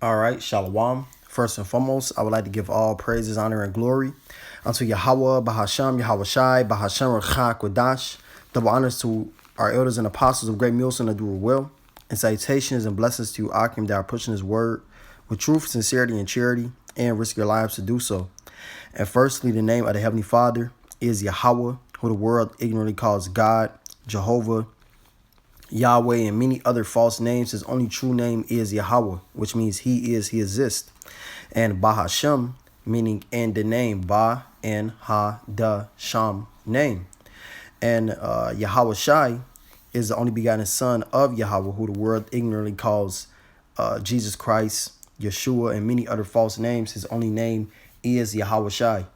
All right, Shalom. First and foremost, I would like to give all praises, honor, and glory unto Yahweh, Bahasham, Yahweh Shai, Bahasham, Rachak, Kodash. Double honors to our elders and apostles of great Milson that do it well. And salutations and blessings to you, Akim, that are pushing his word with truth, sincerity, and charity, and risk your lives to do so. And firstly, the name of the Heavenly Father is Yahweh, who the world ignorantly calls God, Jehovah, Yahweh, and many other false names. His only true name is Yahweh, which means he is, he exists. And Bahashem, meaning in the name, Ba and Ha Da Sham, name. And Yahweh Shai is the only begotten son of Yahweh, who the world ignorantly calls Jesus Christ, Yeshua, and many other false names. His only name is Yahweh Shai,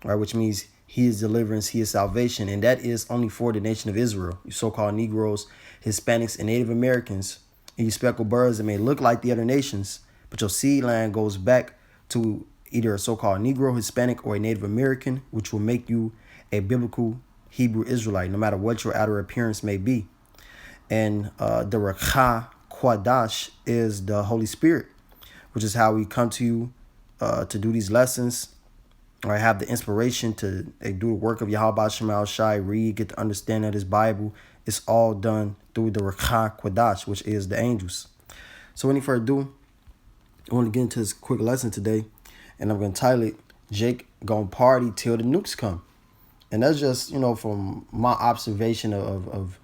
right, which means he is deliverance, he is salvation, and that is only for the nation of Israel. You so-called Negroes, Hispanics, and Native Americans, and you speckled birds that may look like the other nations, but your seed line goes back to either a so-called Negro, Hispanic, or a Native American, which will make you a biblical Hebrew Israelite, no matter what your outer appearance may be. And the Rakha Kwadash is the Holy Spirit, which is how we come to you to do these lessons, or have the inspiration to do the work of Yahweh Shemal Shai, read, get the understanding of this Bible. It's all done through the Rakha Kwadash, which is the angels. So any further ado, I want to get into this quick lesson today, and I'm going to title it, Jake Gonna Party Till the Nukes Come. And that's just, from my observation of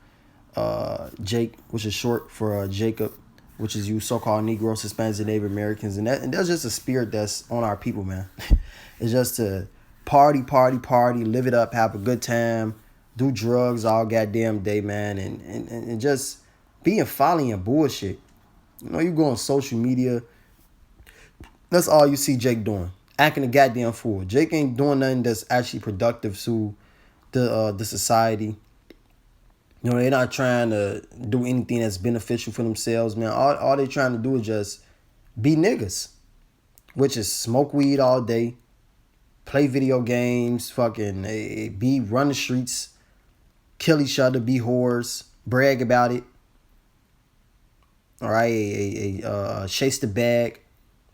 Jake, which is short for Jacob, which is you so-called Negroes, Hispanics, and Native Americans. And that's just a spirit that's on our people, man. It's just to party, live it up, have a good time, do drugs all goddamn day, man, and just being folly and bullshit. You go on social media, that's all you see Jake doing, acting a goddamn fool. Jake ain't doing nothing that's actually productive to the society. They're not trying to do anything that's beneficial for themselves, man. All they trying to do is just be niggas, which is smoke weed all day, play video games, fucking run the streets, kill each other, be whores, brag about it. All right, chase the bag,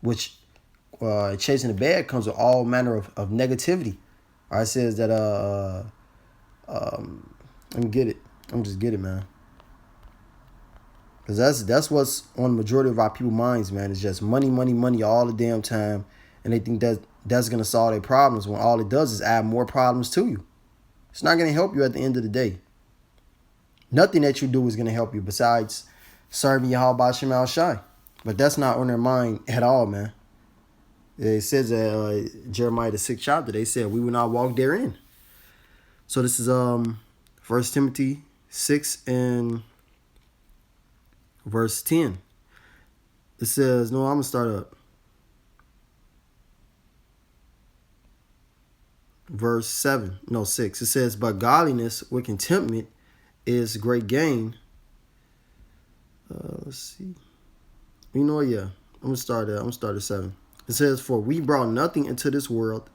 which chasing the bag comes with all manner of negativity. All right, it says that let me get it. I'm just get it, man. Because that's what's on the majority of our people's minds, man. It's just money, money, money all the damn time. And they think that's going to solve their problems when all it does is add more problems to you. It's not going to help you at the end of the day. Nothing that you do is going to help you besides serving Yahweh Shemal Shai. But that's not on their mind at all, man. It says Jeremiah the 6th chapter, they said we will not walk therein. So this is 1 Timothy 6 and verse 10. It says, no, I'm going to start up. Verse 7, no, 6. It says, but godliness with contentment is great gain. Let's see. I'm going to start at 7. It says, for we brought nothing into this world,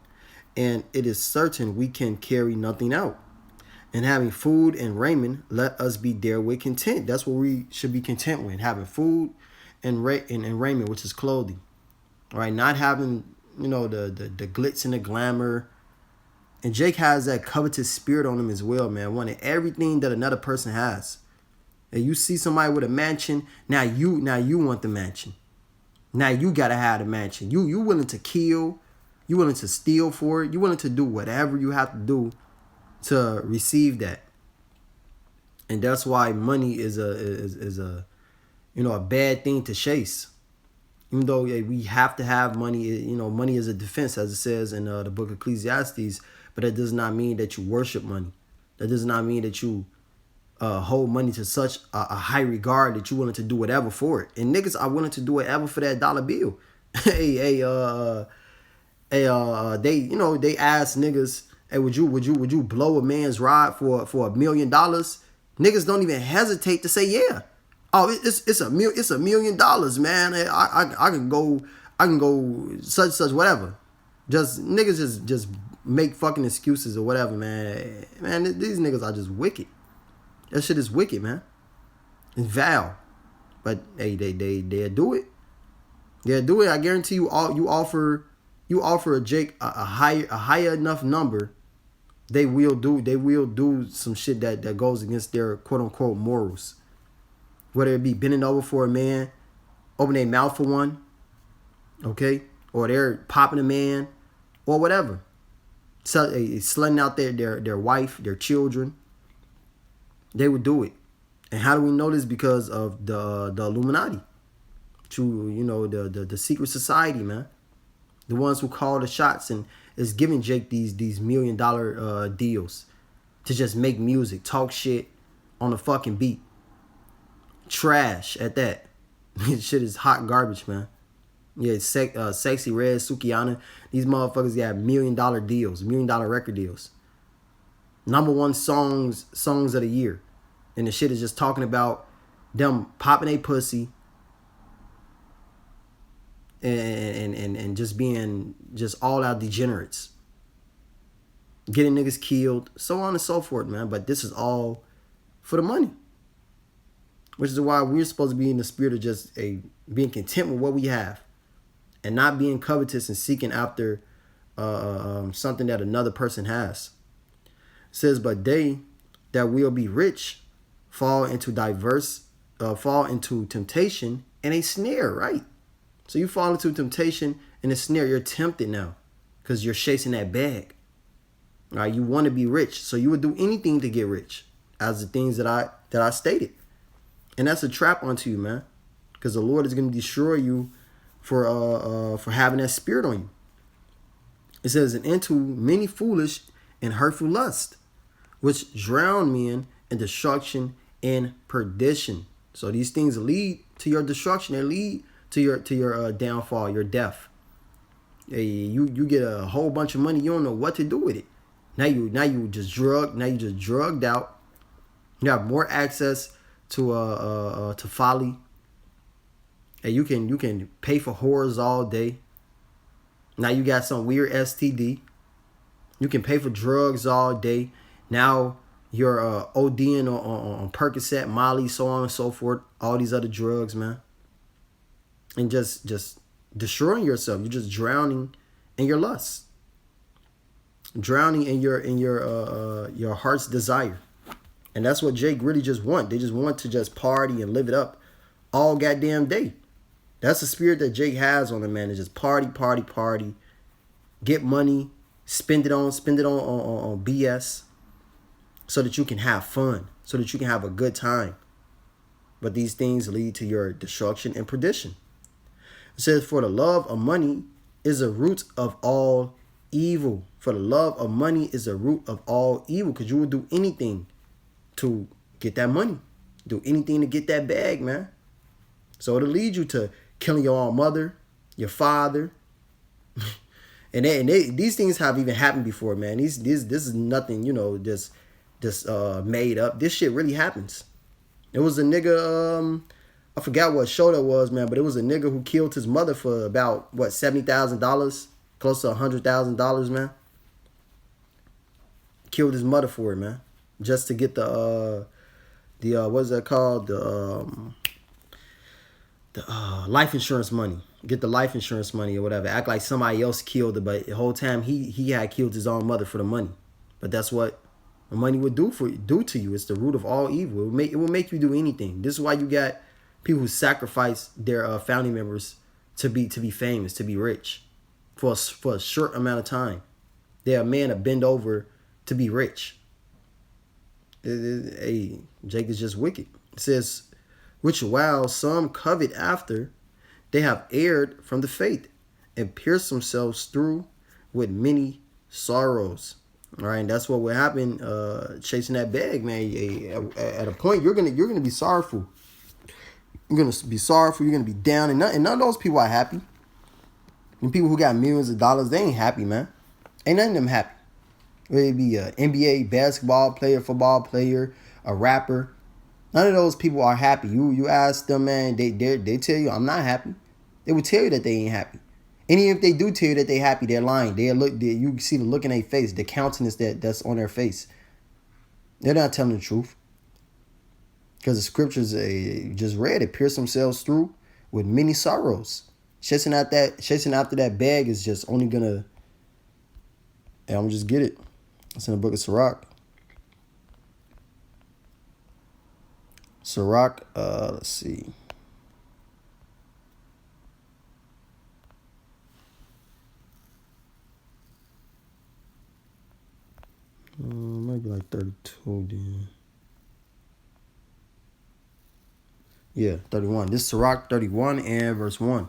and it is certain we can carry nothing out. And having food and raiment, let us be therewith content. That's what we should be content with. Having food and raiment, which is clothing. All right, not having, the glitz and the glamour. And Jake has that covetous spirit on him as well, man. Wanting everything that another person has. And you see somebody with a mansion, now you want the mansion. Now you gotta have the mansion. You willing to kill, you willing to steal for it, you willing to do whatever you have to do to receive that. And that's why money is a a bad thing to chase. Even though we have to have money, money is a defense, as it says in the book of Ecclesiastes, but that does not mean that you worship money. That does not mean that you hold money to such a high regard that you're willing to do whatever for it. And niggas are willing to do whatever for that dollar bill. They ask niggas, hey, would you blow a man's ride for $1 million? Niggas don't even hesitate to say yeah. Oh, it's $1 million, man. I can go such whatever. Just niggas just make fucking excuses or whatever, man. Man, these niggas are just wicked. That shit is wicked, man. It's vile. But hey, they do it. Yeah, do it. I guarantee you. All you offer a Jake a higher enough number, they will do some shit that goes against their quote unquote morals. Whether it be bending over for a man, open their mouth for one, okay, or they're popping a man, or whatever. So, slutting out their wife, their children. They would do it. And how do we know this? Because of the Illuminati, to the secret society, man. The ones who call the shots and is giving Jake these $1 million deals to just make music, talk shit on the fucking beat. Trash at that. This shit is hot garbage, man. Yeah, Sexy Red, Sukihana. These motherfuckers got $1 million deals, $1 million record deals. #1 songs of the year. And the shit is just talking about them popping a pussy and just being just all out degenerates. Getting niggas killed, so on and so forth, man. But this is all for the money. Which is why we're supposed to be in the spirit of just being content with what we have. And not being covetous and seeking after something that another person has. It says, but they that will be rich fall into temptation and a snare, right? So you fall into temptation and a snare. You're tempted now because you're chasing that bag. Right? You want to be rich, so you would do anything to get rich, as the things that I stated. And that's a trap onto you, man, because the Lord is going to destroy you for having that spirit on you. It says, and into many foolish and hurtful lusts, which drown men in destruction and perdition. So these things lead to your destruction. They lead to your downfall, your death. You get a whole bunch of money. You don't know what to do with it. Now you just drugged out. You have more access to folly. And you can pay for whores all day. Now you got some weird STD. You can pay for drugs all day. Now you're ODing on Percocet, Molly, so on and so forth. All these other drugs, man. And just destroying yourself. You're just drowning in your lust. Drowning in your heart's desire. And that's what Jake really just want. They just want to just party and live it up all goddamn day. That's the spirit that Jake has on him, man. Is just party. Get money, spend it on BS, so that you can have fun, so that you can have a good time. But these things lead to your destruction and perdition. It says, for the love of money is a root of all evil. For the love of money is a root of all evil, because you will do anything to get that money. Do anything to get that bag, man. So it'll lead you to killing your own mother, your father. and these things have even happened before, man. This is nothing, just made up. This shit really happens. It was a nigga, I forgot what show that was, man, but it was a nigga who killed his mother for about, $70,000? Close to $100,000, man. Killed his mother for it, man. Just to get the what's that called? The life insurance money. Get the life insurance money or whatever. Act like somebody else killed it, but the whole time he had killed his own mother for the money. But that's what the money would do to you. It's the root of all evil. It will make you do anything. This is why you got people who sacrifice their family members to be famous, to be rich, for a short amount of time. They're a man to bend over to be rich. Hey, Jake is just wicked. It says, which while some covet after, they have erred from the faith and pierced themselves through with many sorrows. All right, and that's what will happen chasing that bag, man. At a point, you're gonna be sorrowful. You're gonna be sorrowful. You're gonna be down, and none of those people are happy. And people who got millions of dollars, they ain't happy, man. Ain't none of them happy. Whether it be an NBA basketball player, football player, a rapper, none of those people are happy. You ask them, man, they tell you, I'm not happy. They will tell you that they ain't happy. And even if they do tell you that they happy, they're lying. You see the look in their face, the countenance that's on their face. They're not telling the truth. Because the scriptures just read, it pierced themselves through with many sorrows. Chasing after that bag is just only gonna. And I'm just get it. It's in the book of Sirach. Sirach. Let's see. Might be like 32 then. Yeah, 31. This is Sirach 31 and verse 1.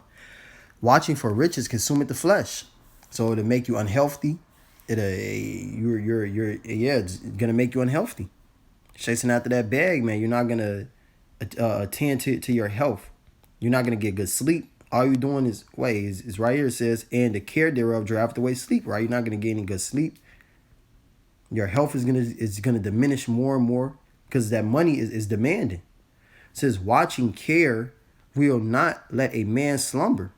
Watching for riches consumeth the flesh. So it'll make you unhealthy. It's gonna make you unhealthy. Chasing after that bag, man, you're not gonna attend to your health. You're not gonna get good sleep. All you're doing is right here. It says, and the care thereof drive away sleep. Right, you're not gonna get any good sleep. Your health is gonna diminish more and more because that money is demanding. It says, watching care will not let a man slumber.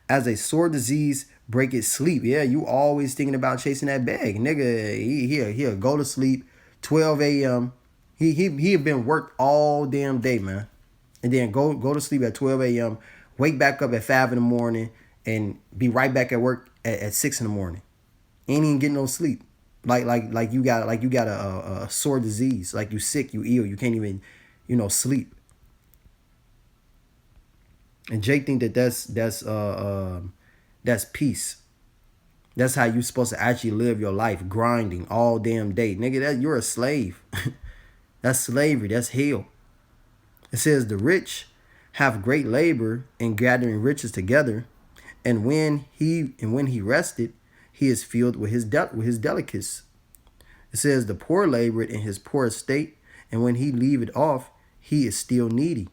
As a sore disease breaketh sleep. Yeah, you always thinking about chasing that bag. Nigga, he'll go to sleep 12 a.m. He have been worked all damn day, man. And then go to sleep at 12 a.m., wake back up at 5 in the morning, and be right back at work at 6 in the morning. Ain't even getting no sleep. Like you got a sore disease. Like you sick, you ill, you can't even, sleep. And Jake think that's peace. That's how you supposed to actually live your life, grinding all damn day. Nigga, you're a slave. That's slavery. That's hell. It says the rich have great labor in gathering riches together, and when he rested, he is filled with his delicacies. It says the poor labored in his poor estate, and when he leave it off, he is still needy.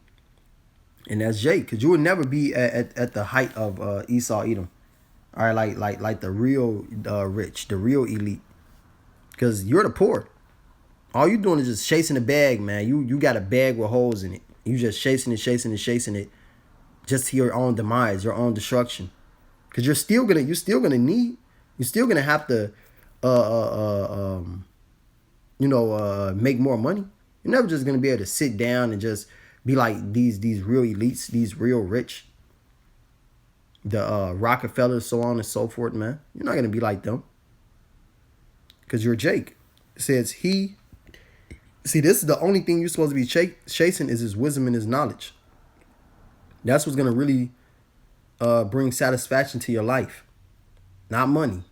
And that's Jake, because you would never be at the height of Esau Edom. All right, like the real rich, the real elite. Because you're the poor. All you doing is just chasing the bag, man. You got a bag with holes in it. You just chasing it, just to your own demise, your own destruction. Because you're still gonna have to make more money. You're never just gonna be able to sit down and just be like these real elites, these real rich, the Rockefellers, so on and so forth, man. You're not gonna be like them, because you're Jake. It says this is the only thing you're supposed to be chasing is his wisdom and his knowledge. That's what's gonna really bring satisfaction to your life, not money.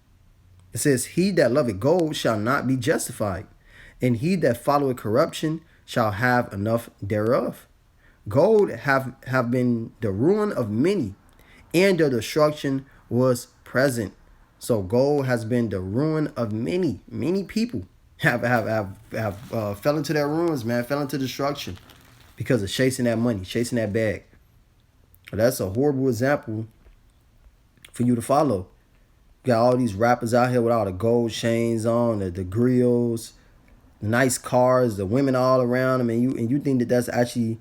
It says, he that loveth gold shall not be justified, and he that followeth corruption shall have enough thereof. Gold have been the ruin of many, and their destruction was present. So gold has been the ruin of many. Many people have fell into their ruins, man, fell into destruction because of chasing that money, chasing that bag. That's a horrible example for you to follow. You got all these rappers out here with all the gold chains on, the grills, the nice cars, the women all around them, and you think that that's actually,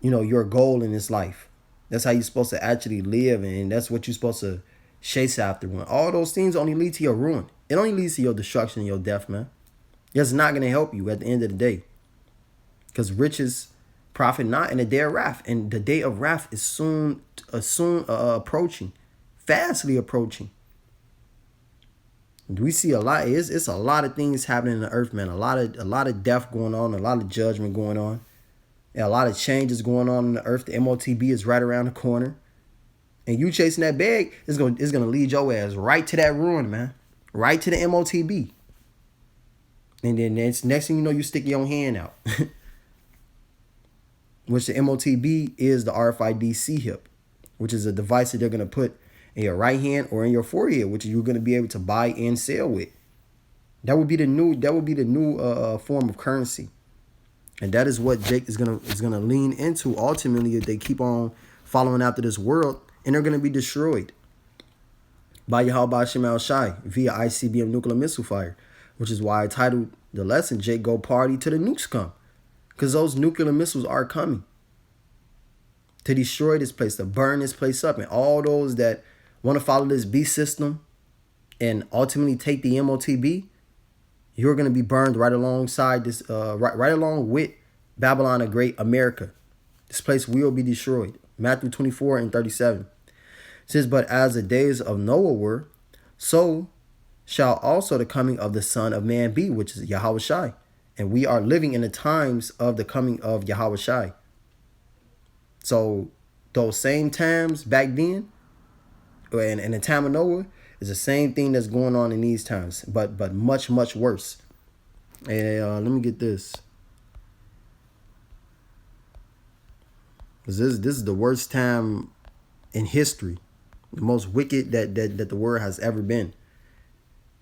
your goal in this life. That's how you're supposed to actually live, and that's what you're supposed to chase after. When all those things only lead to your ruin. It only leads to your destruction and your death, man. It's not going to help you at the end of the day. Because riches profit not in the day of wrath. And the day of wrath is soon approaching. Fastly approaching. We see a lot. It's a lot of things happening in the earth, man. A lot of death going on. A lot of judgment going on. And a lot of changes going on in the earth. The MOTB is right around the corner. And you chasing that bag is gonna lead your ass right to that ruin, man. Right to the MOTB. And then next thing you know, you stick your own hand out. Which the MOTB is the RFID C-hip, which is a device that they're going to put in your right hand or in your forehead, which you're going to be able to buy and sell with. That would be the new form of currency. And that is what Jake is gonna lean into ultimately if they keep on following after this world, and they're gonna be destroyed by Yahweh Shemal Shai via ICBM nuclear missile fire, which is why I titled the lesson Jake Go Party Till the Nukes Come. Because those nuclear missiles are coming to destroy this place, to burn this place up. And all those that want to follow this beast system and ultimately take the MOTB, you're going to be burned right alongside this, right along with Babylon the Great, America. This place will be destroyed. Matthew 24 and 37. It says, but as the days of Noah were, so shall also the coming of the Son of Man be, which is Yahweh Shai. And we are living in the times of the coming of Yahweh Shai. So those same times back then, and in the time of Noah, is the same thing that's going on in these times, but much, much worse. And let me get this. Because this is the worst time in history. The most wicked that the world has ever been.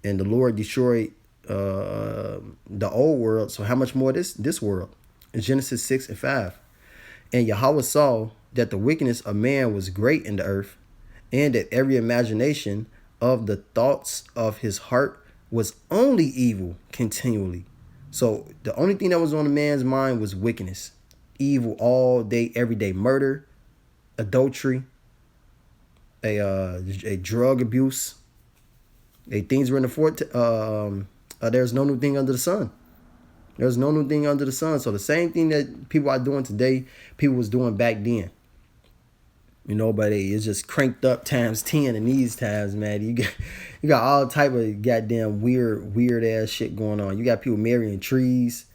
And the Lord destroyed the old world. So how much more this world? In Genesis 6:5. And Yahweh saw that the wickedness of man was great in the earth, and that every imagination of the thoughts of his heart was only evil continually. So the only thing that was on the man's mind was wickedness. Evil all day, every day. Murder, adultery, a drug abuse. Things were in the fort. There's no new thing under the sun. There's no new thing under the sun. So the same thing that people are doing today, people was doing back then. But it's just cranked up times 10 in these times, man. You got all type of goddamn weird ass shit going on. You got people marrying trees.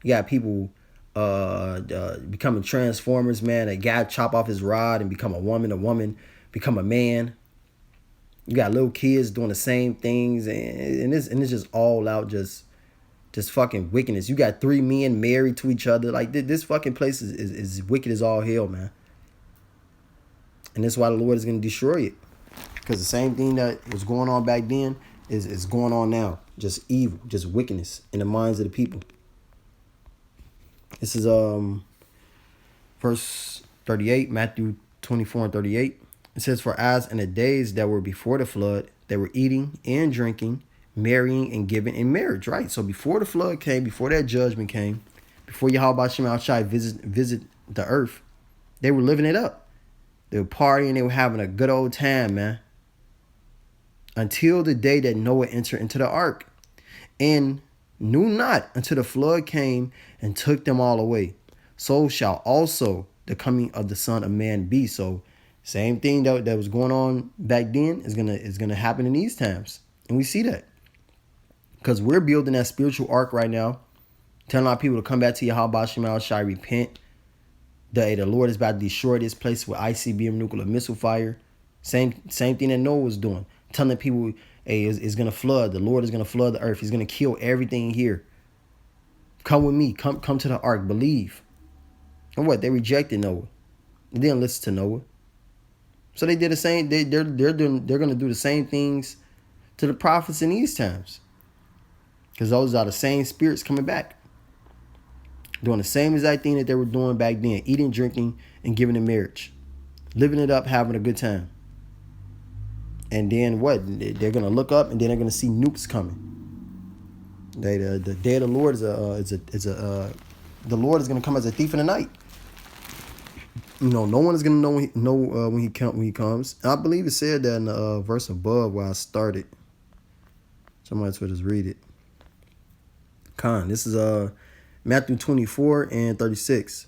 You got people becoming transformers, man. A guy chop off his rod and become a woman become a man. You got little kids doing the same things, and it's just all out just fucking wickedness. You got 3 men married to each other. Like this fucking place is wicked as all hell, man. And that's why the Lord is going to destroy it. Because the same thing that was going on back then is going on now. Just evil, just wickedness in the minds of the people. This is verse 38, Matthew 24:38. It says, for as in the days that were before the flood, they were eating and drinking, marrying and giving in marriage, right? So before the flood came, before that judgment came, before Yahweh Shem Shai visit the earth, they were living it up. They were partying, they were having a good old time, man. Until the day that Noah entered into the ark, and knew not until the flood came and took them all away. So shall also the coming of the Son of Man be. So same thing that was going on back then is gonna happen in these times. And we see that. Because we're building that spiritual ark right now, telling our people to come back to Yahweh Shem Shai, repent. The Lord is about to destroy this place with ICBM nuclear missile fire. Same thing that Noah was doing. Telling people, hey, it's going to flood. The Lord is going to flood the earth. He's going to kill everything here. Come with me. Come to the ark. Believe. And what? They rejected Noah. They didn't listen to Noah. So they did the same. They're going to do the same things to the prophets in these times. Because those are the same spirits coming back. Doing the same exact thing that they were doing back then. Eating, drinking, and giving in marriage. Living it up, having a good time. And then what? They're going to look up and then they're going to see nukes coming. The day of the Lord the Lord is going to come as a thief in the night. No one is going to know when he comes. And I believe it said that in the verse above where I started. Somebody will just read it. This is Matthew 24:36.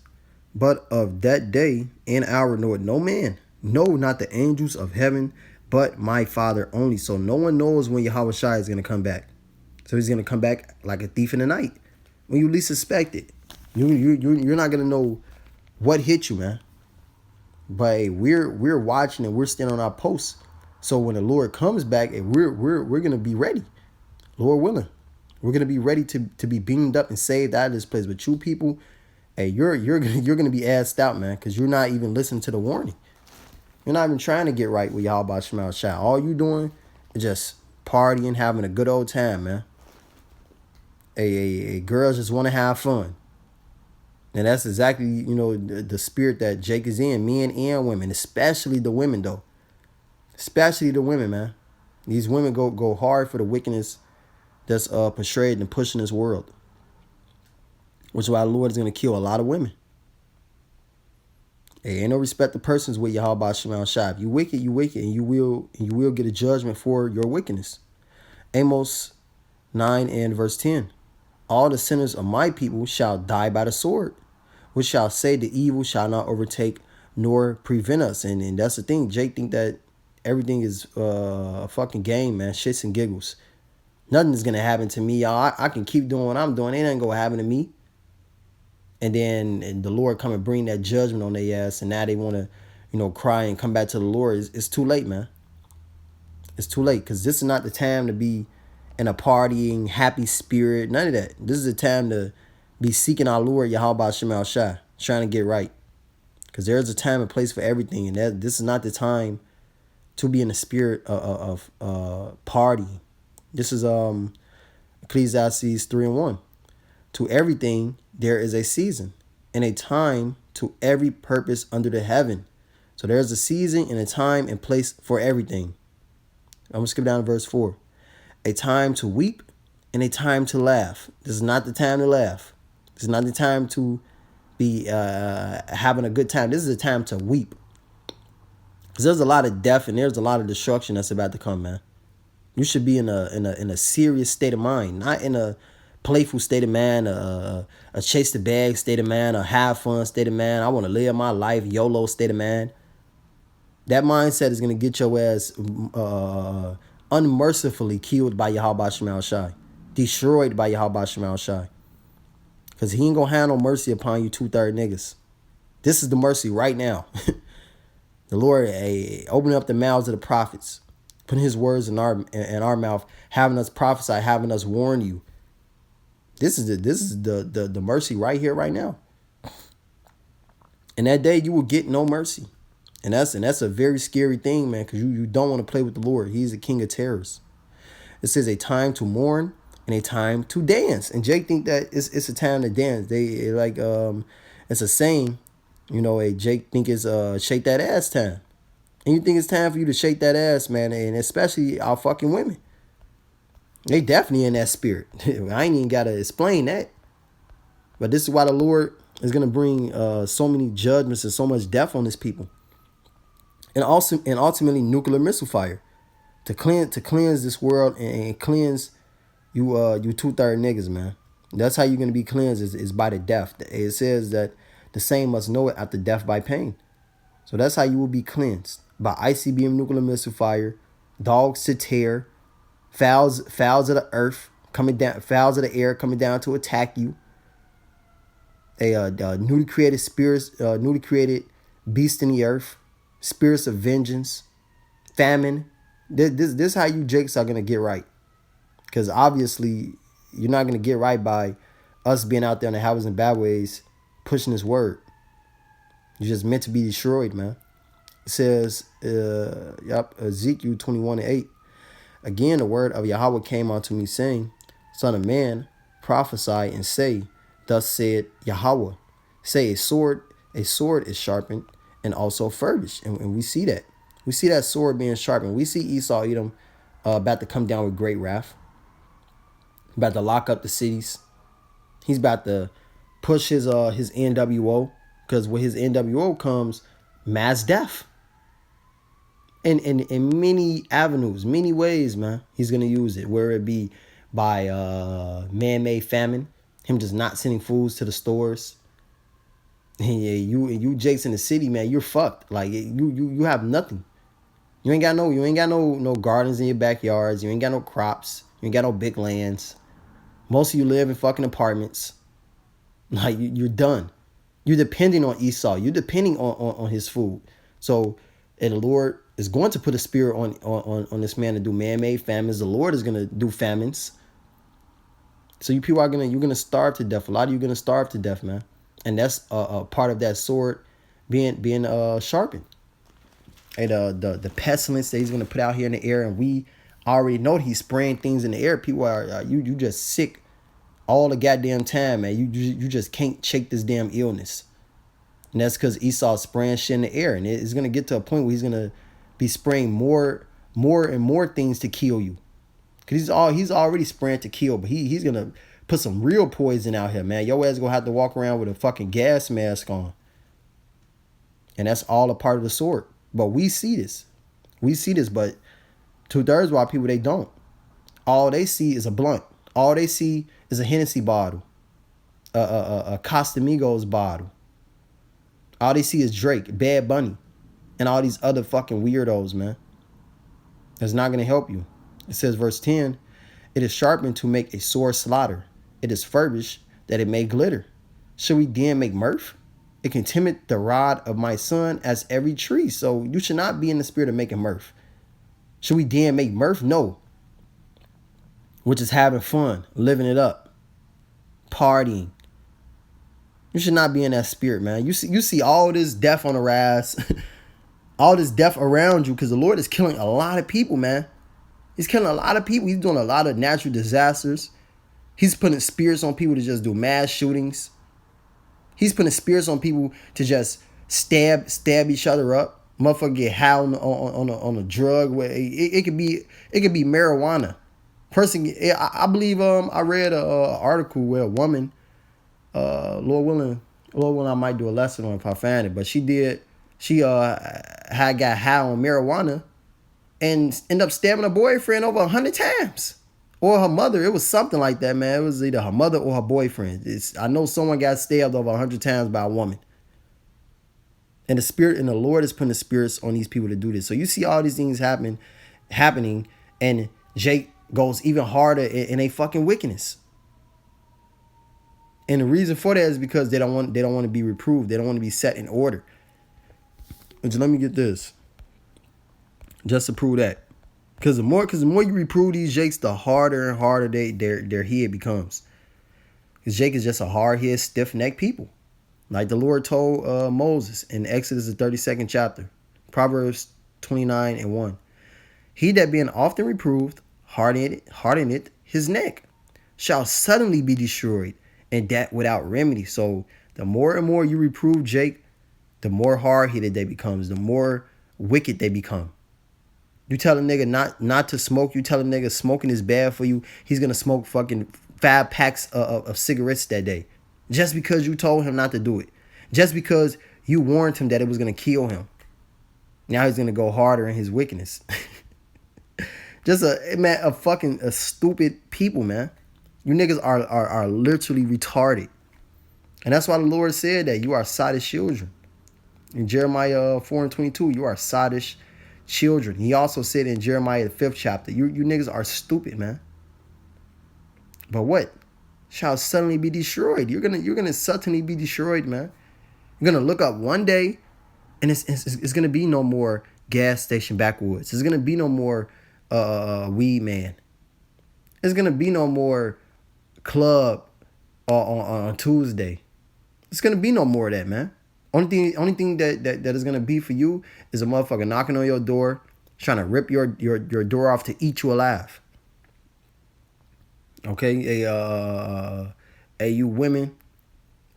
But of that day and hour knoweth no man, no, not the angels of heaven, but my Father only. So no one knows when Yahweh Shai is going to come back. So he's going to come back like a thief in the night. When you least suspect it. You're not going to know what hit you, man. But hey, we're watching and we're standing on our posts. So when the Lord comes back, we're going to be ready. Lord willing. We're going to be ready to be beamed up and saved out of this place. But you people, hey, you're going to be assed out, man, because you're not even listening to the warning. You're not even trying to get right with Yahweh Shem Shai. All you doing is just partying, having a good old time, man. Girls just want to have fun. And that's exactly, the spirit that Jake is in, men and women, especially the women, though. Especially the women, man. These women go hard for the wickedness that's portrayed and pushed in this world. Which is why the Lord is going to kill a lot of women. Hey, ain't no respect to persons with Yahweh Shem Shai. If you wicked, and you will get a judgment for your wickedness. Amos 9 and verse 10. All the sinners of my people shall die by the sword, which shall say the evil shall not overtake nor prevent us. And that's the thing. Jake think that everything is a fucking game, man. Shits and giggles. Nothing is gonna happen to me, y'all. I can keep doing what I'm doing. Ain't nothing gonna happen to me. And then the Lord come and bring that judgment on their ass, and now they want to, cry and come back to the Lord. It's too late, man. It's too late, because this is not the time to be in a partying, happy spirit. None of that. This is the time to be seeking our Lord, Yahweh Shemal Shai, trying to get right. Because there's a time and place for everything, and this is not the time to be in the spirit of party. This is Ecclesiastes 3:1. To everything there is a season and a time to every purpose under the heaven. So there's a season and a time and place for everything. I'm going to skip down to verse 4. A time to weep and a time to laugh. This is not the time to laugh. This is not the time to be having a good time. This is a time to weep. Because there's a lot of death and there's a lot of destruction that's about to come, man. You should be in a serious state of mind, not in a playful state of mind, a chase the bag state of mind, a have fun state of mind. I want to live my life, YOLO state of mind. That mindset is going to get your ass unmercifully killed by Yahweh Shemal Shai, destroyed by Yahweh Shemal Shai. Because he ain't going to have no mercy upon you 2/3 niggas. This is the mercy right now. The Lord opening up the mouths of the prophets, putting his words in our mouth, having us prophesy, having us warn you. This is the mercy right here, right now. And that day you will get no mercy. And that's a very scary thing, man, because you don't want to play with the Lord. He's the king of terrors. It says a time to mourn and a time to dance. And Jake think that it's a time to dance. They like it's a saying, Jake think it's shake that ass time. And you think it's time for you to shake that ass, man, and especially our fucking women. They definitely in that spirit. I ain't even got to explain that. But this is why the Lord is going to bring so many judgments and so much death on his people. And ultimately nuclear missile fire to cleanse this world and cleanse you 2/3 niggas, man. That's how you're going to be cleansed is by the death. It says that the same must know it after death by pain. So that's how you will be cleansed. By ICBM nuclear missile fire, dogs to tear, fowls of the earth coming down, fowls of the air coming down to attack you. A newly created spirits, newly created beast in the earth, spirits of vengeance, famine. This is how you Jakes are gonna get right. Because obviously you're not gonna get right by us being out there in the highways and byways pushing this word. You're just meant to be destroyed, man. It says, Ezekiel 21:8. Again, the word of Yahweh came unto me, saying, Son of man, prophesy and say, Thus said Yahweh. Say a sword is sharpened and also furbished. And we see that. We see that sword being sharpened. We see Esau Edom about to come down with great wrath. About to lock up the cities. He's about to push his NWO. Because with his NWO comes mass death. And in many avenues, many ways, man, he's going to use it. Whether it be by man-made famine, him just not sending foods to the stores. And yeah, you Jakes in the city, man, you're fucked. Like you have nothing. You ain't got no gardens in your backyards. You ain't got no crops. You ain't got no big lands. Most of you live in fucking apartments. Like you're done. You're depending on Esau. You're depending on his food. So, and the Lord is going to put a spirit on this man to do man-made famines. The Lord is going to do famines. So you people you're gonna starve to death. A lot of you are gonna starve to death, man. And that's a part of that sword being sharpened. And the pestilence that he's gonna put out here in the air, and we already know that he's spraying things in the air. People are you just sick all the goddamn time, man. You just can't shake this damn illness. And that's because Esau's spraying shit in the air. And it's going to get to a point where he's going to be spraying more and more things to kill you. Because he's already spraying to kill. But he's going to put some real poison out here, man. Your ass going to have to walk around with a fucking gas mask on. And that's all a part of the sword. But we see this. But 2/3 of our people, they don't. All they see is a blunt. All they see is a Hennessy bottle. A Casamigos bottle. All they see is Drake, Bad Bunny, and all these other fucking weirdos, man. It's not going to help you. It says, verse 10, it is sharpened to make a sore slaughter. It is furbished that it may glitter. Should we then make mirth? It can timid the rod of my son as every tree. So you should not be in the spirit of making mirth. Should we then make mirth? No. Which is having fun, living it up, partying. You should not be in that spirit, man. You see all this death on the rise, all this death around you, because the Lord is killing a lot of people, man. He's killing a lot of people. He's doing a lot of natural disasters. He's putting spirits on people to just do mass shootings. He's putting spirits on people to just stab each other up. Motherfucker get high on a drug. Where it could be marijuana. Person, I believe I read an article where a woman, Lord willing, I might do a lesson on it if I find it. But she had got high on marijuana and ended up stabbing her boyfriend over 100 times. Or her mother. It was something like that, man. It was either her mother or her boyfriend. I know someone got stabbed over 100 times by a woman. And the Lord is putting the spirits on these people to do this. So you see all these things happening, and Jake goes even harder in a fucking wickedness. And the reason for that is because they don't want to be reproved. They don't want to be set in order. But let me get this. Just to prove that. Because the more you reprove these Jakes, the harder and harder their head becomes. Because Jake is just a hard-headed, stiff-necked people. Like the Lord told Moses in Exodus, the 32nd chapter. Proverbs 29:1. He that being often reproved, hardeneth his neck, shall suddenly be destroyed, and that without remedy. So the more and more you reprove Jake, the more hard-headed they becomes, the more wicked they become. You tell a nigga not to smoke. You tell a nigga smoking is bad for you. He's going to smoke fucking 5 packs of cigarettes that day. Just because you told him not to do it. Just because you warned him that it was going to kill him. Now he's going to go harder in his wickedness. Just a stupid people, man. You niggas are literally retarded. And that's why the Lord said that you are sottish children. In Jeremiah 4:22, you are sottish children. He also said in Jeremiah the 5th chapter, you niggas are stupid, man. But what? Shall suddenly be destroyed. You're gonna suddenly be destroyed, man. You're gonna look up one day, and it's gonna be no more gas station backwoods. There's gonna be no more weed man. There's gonna be no more club on Tuesday. It's gonna be no more of that, man. Only thing that is gonna be for you is a motherfucker knocking on your door, trying to rip your door off to eat you alive. Okay, you women,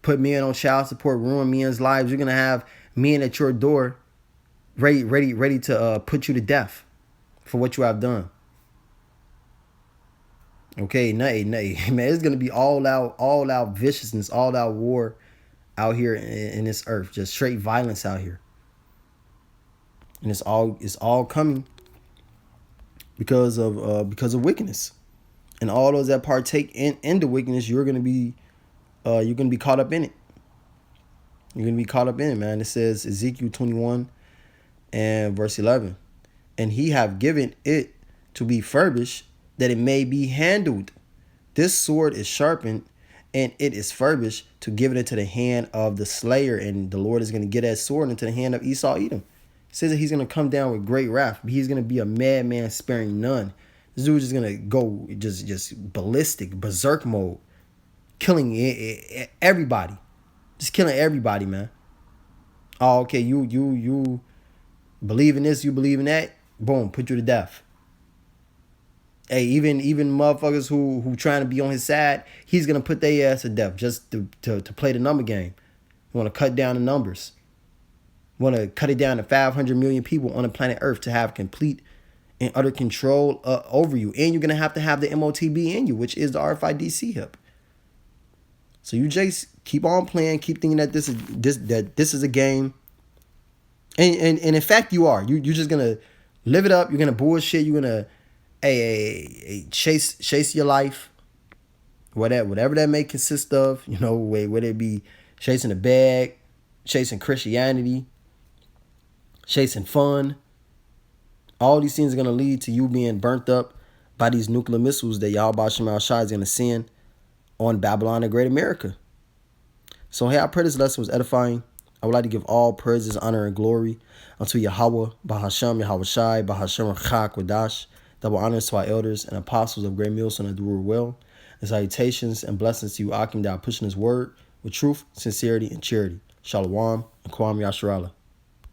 put men on child support, ruin men's lives. You're gonna have men at your door, ready to put you to death for what you have done. Okay, nay, man, it's gonna be all out viciousness, all out war out here in this earth, just straight violence out here, and it's all coming because of wickedness, and all those that partake in the wickedness, you're gonna be caught up in it. You're gonna be caught up in it, man. It says Ezekiel 21 and verse 11, and he have given it to be furbished, that it may be handled. This sword is sharpened, and it is furbished to give it into the hand of the slayer. And the Lord is going to get that sword into the hand of Esau Edom. It says that he's going to come down with great wrath. But he's going to be a madman sparing none. This dude is going to go just ballistic, berserk mode. Killing everybody. Just killing everybody, man. Oh, okay, you believe in this, you believe in that. Boom, put you to death. Hey, even motherfuckers who trying to be on his side, he's gonna put their ass to death just to play the number game. You want to cut down the numbers. You want to cut it down to 500 million people on the planet Earth to have complete and utter control over you, and you're gonna have to have the MOTB in you, which is the RFID chip. So you just keep on playing, keep thinking that this is a game, and in fact you are. You're just gonna live it up. You're gonna bullshit. You're gonna chase your life, whatever that may consist of, whether it be chasing a bag, chasing Christianity, chasing fun, All these things are going to lead to you being burnt up by these nuclear missiles that Yahweh Shema Shai is going to send on Babylon and Great America. So, hey, I pray this lesson was edifying. I would like to give all praises, honor, and glory unto Yahweh, Bahasham, Yahweh Shai, Bahasham, Chak, Wadash. Double honors to our elders and apostles of Great Millstone and do well. And salutations and blessings to you, Akim, that are pushing his word with truth, sincerity, and charity. Shalom and Kwam Yasharallah.